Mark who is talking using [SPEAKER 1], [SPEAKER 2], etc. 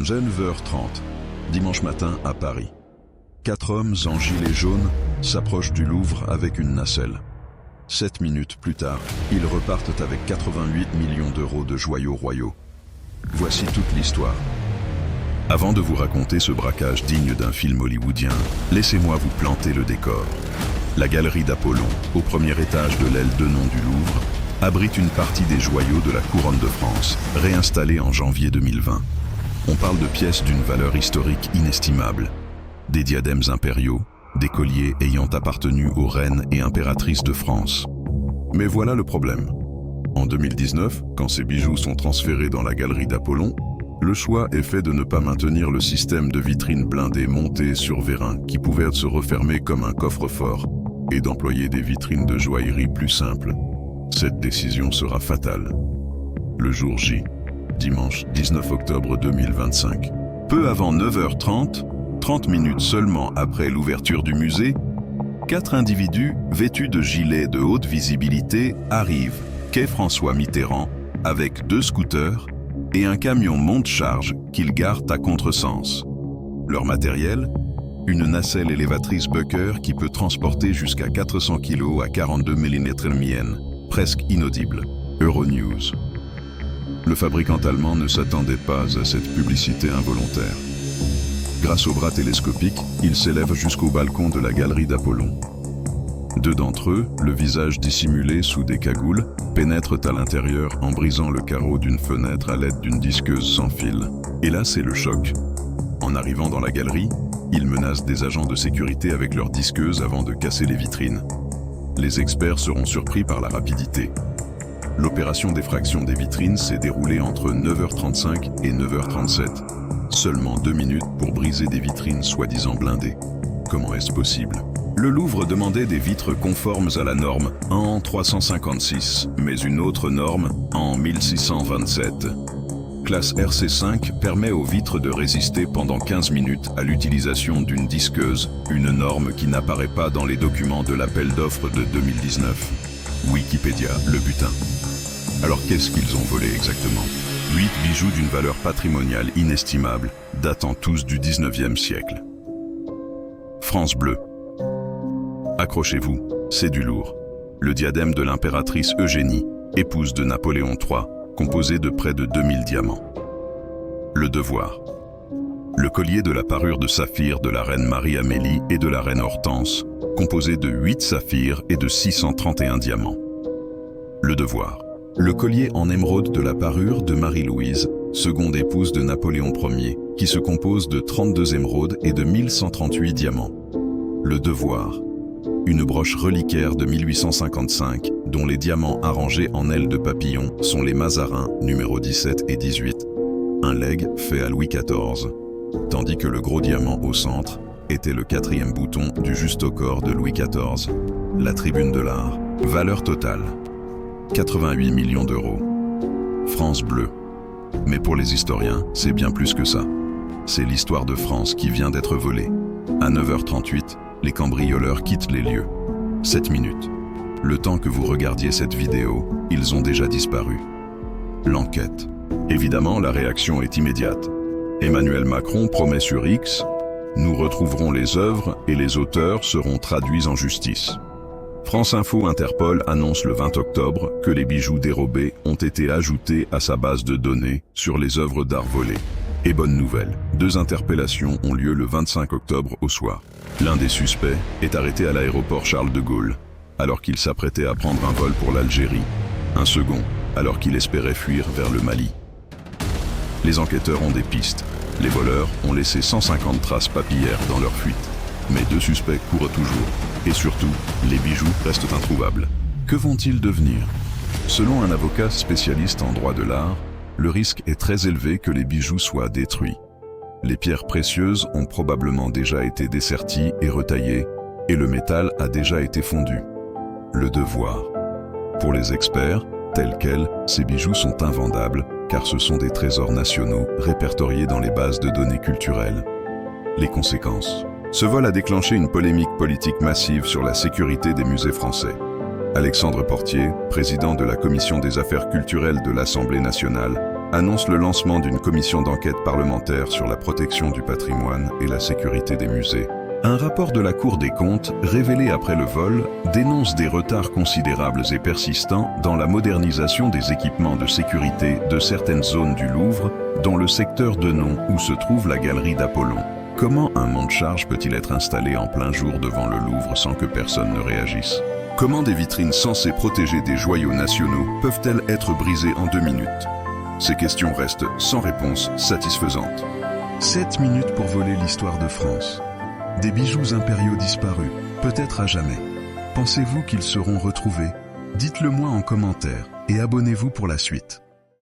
[SPEAKER 1] 9h30, dimanche matin à Paris. 4 hommes en gilet jaune s'approchent du Louvre avec une nacelle. 7 minutes plus tard, ils repartent avec 88 millions d'euros de joyaux royaux. Voici toute l'histoire. Avant de vous raconter ce braquage digne d'un film hollywoodien, laissez-moi vous planter le décor. La galerie d'Apollon, au premier étage de l'aile de nom du Louvre, abrite une partie des joyaux de la couronne de France, réinstallés en janvier 2020. On parle de pièces d'une valeur historique inestimable. Des diadèmes impériaux, des colliers ayant appartenu aux reines et impératrices de France. Mais voilà le problème. En 2019, quand ces bijoux sont transférés dans la galerie d'Apollon, le choix est fait de ne pas maintenir le système de vitrines blindées montées sur vérin qui pouvait se refermer comme un coffre-fort et d'employer des vitrines de joaillerie plus simples. Cette décision sera fatale. Le jour J, dimanche 19 octobre 2025. Peu avant 9h30, 30 minutes seulement après l'ouverture du musée, 4 individus vêtus de gilets de haute visibilité arrivent, quai François Mitterrand, avec 2 scooters et un camion monte-charge qu'ils garent à contresens. Leur matériel, une nacelle élévatrice Bucker qui peut transporter jusqu'à 400 kg à 42 mm, presque inaudible. Euronews. Le fabricant allemand ne s'attendait pas à cette publicité involontaire. Grâce au bras télescopique, ils s'élèvent jusqu'au balcon de la galerie d'Apollon. 2 d'entre eux, le visage dissimulé sous des cagoules, pénètrent à l'intérieur en brisant le carreau d'une fenêtre à l'aide d'une disqueuse sans fil. Et là, c'est le choc. En arrivant dans la galerie, ils menacent des agents de sécurité avec leur disqueuse avant de casser les vitrines. Les experts seront surpris par la rapidité. L'opération d'effraction des vitrines s'est déroulée entre 9h35 et 9h37. Seulement 2 minutes pour briser des vitrines soi-disant blindées. Comment est-ce possible ? Le Louvre demandait des vitres conformes à la norme en 356, mais une autre norme en 1627. Classe RC5 permet aux vitres de résister pendant 15 minutes à l'utilisation d'une disqueuse, une norme qui n'apparaît pas dans les documents de l'appel d'offres de 2019. Wikipédia, le butin. Alors qu'est-ce qu'ils ont volé exactement ? 8 bijoux d'une valeur patrimoniale inestimable, datant tous du 19e siècle. France Bleu. Accrochez-vous, c'est du lourd. Le diadème de l'impératrice Eugénie, épouse de Napoléon III, composé de près de 2000 diamants. Le Devoir. Le collier de la parure de saphir de la reine Marie-Amélie et de la reine Hortense, composé de 8 saphirs et de 631 diamants. Le Devoir. Le collier en émeraude de la parure de Marie-Louise, seconde épouse de Napoléon Ier, qui se compose de 32 émeraudes et de 1138 diamants. Le Devoir. Une broche reliquaire de 1855, dont les diamants arrangés en ailes de papillon sont les Mazarins, numéros 17 et 18, un legs fait à Louis XIV, tandis que le gros diamant au centre était le 4e bouton du juste au corps de Louis XIV, la tribune de l'art. Valeur totale, 88 millions d'euros. France Bleu. Mais pour les historiens, c'est bien plus que ça. C'est l'histoire de France qui vient d'être volée. À 9h38, les cambrioleurs quittent les lieux. 7 minutes. Le temps que vous regardiez cette vidéo, ils ont déjà disparu. L'enquête. Évidemment, la réaction est immédiate. Emmanuel Macron promet sur X « Nous retrouverons les œuvres et les auteurs seront traduits en justice ». France Info Interpol annonce le 20 octobre que les bijoux dérobés ont été ajoutés à sa base de données sur les œuvres d'art volées. Et bonne nouvelle, 2 interpellations ont lieu le 25 octobre au soir. L'un des suspects est arrêté à l'aéroport Charles de Gaulle, alors qu'il s'apprêtait à prendre un vol pour l'Algérie. Un second, alors qu'il espérait fuir vers le Mali. Les enquêteurs ont des pistes. Les voleurs ont laissé 150 traces papillaires dans leur fuite. Mais 2 suspects courent toujours. Et surtout, les bijoux restent introuvables. Que vont-ils devenir ? Selon un avocat spécialiste en droit de l'art, le risque est très élevé que les bijoux soient détruits. Les pierres précieuses ont probablement déjà été desserties et retaillées, et le métal a déjà été fondu. Le Devoir. Pour les experts, tels quels, ces bijoux sont invendables, car ce sont des trésors nationaux répertoriés dans les bases de données culturelles. Les conséquences. Ce vol a déclenché une polémique politique massive sur la sécurité des musées français. Alexandre Portier, président de la Commission des affaires culturelles de l'Assemblée nationale, annonce le lancement d'une commission d'enquête parlementaire sur la protection du patrimoine et la sécurité des musées. Un rapport de la Cour des comptes, révélé après le vol, dénonce des retards considérables et persistants dans la modernisation des équipements de sécurité de certaines zones du Louvre, dont le secteur de Nons où se trouve la galerie d'Apollon. Comment un monte-charge peut-il être installé en plein jour devant le Louvre sans que personne ne réagisse? Comment des vitrines censées protéger des joyaux nationaux peuvent-elles être brisées en 2 minutes? Ces questions restent sans réponse satisfaisante. 7 minutes pour voler l'histoire de France. Des bijoux impériaux disparus, peut-être à jamais. Pensez-vous qu'ils seront retrouvés? Dites-le moi en commentaire et abonnez-vous pour la suite.